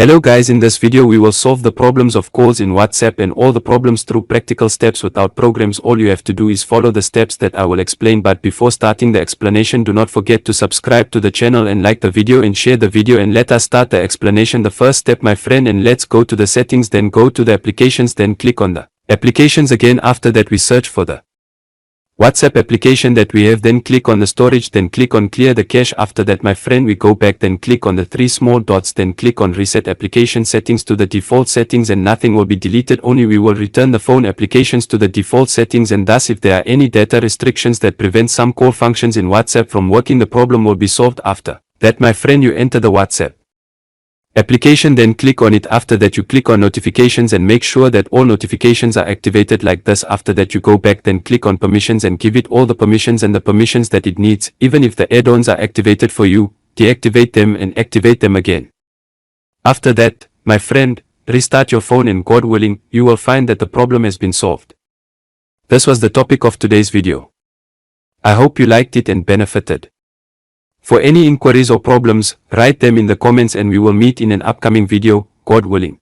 Hello guys, in this video we will solve the problems of calls in WhatsApp and all the problems through practical steps without programs. All you have to do is follow the steps that I will explain, but before starting the explanation do not forget to subscribe to the channel and like the video and share the video, and let us start the explanation. The first step my friend, and let's go to the settings, then go to the applications, then click on the applications again. After that we search for the WhatsApp application that we have, then click on the storage, then click on clear the cache. After that my friend we go back, then click on the three small dots, then click on reset application settings to the default settings, and nothing will be deleted, only we will return the phone applications to the default settings, and thus if there are any data restrictions that prevent some call functions in WhatsApp from working, the problem will be solved. After that my friend you enter the WhatsApp application, then click on it. After that you click on notifications and make sure that all notifications are activated like this. After that you go back, then click on permissions and give it all the permissions and the permissions that it needs. Even if the add-ons are activated for you, deactivate them and activate them again. After that, my friend, restart your phone and God willing, you will find that the problem has been solved. This was the topic of today's video. I hope you liked it and benefited. For any inquiries or problems, write them in the comments and we will meet in an upcoming video, God willing.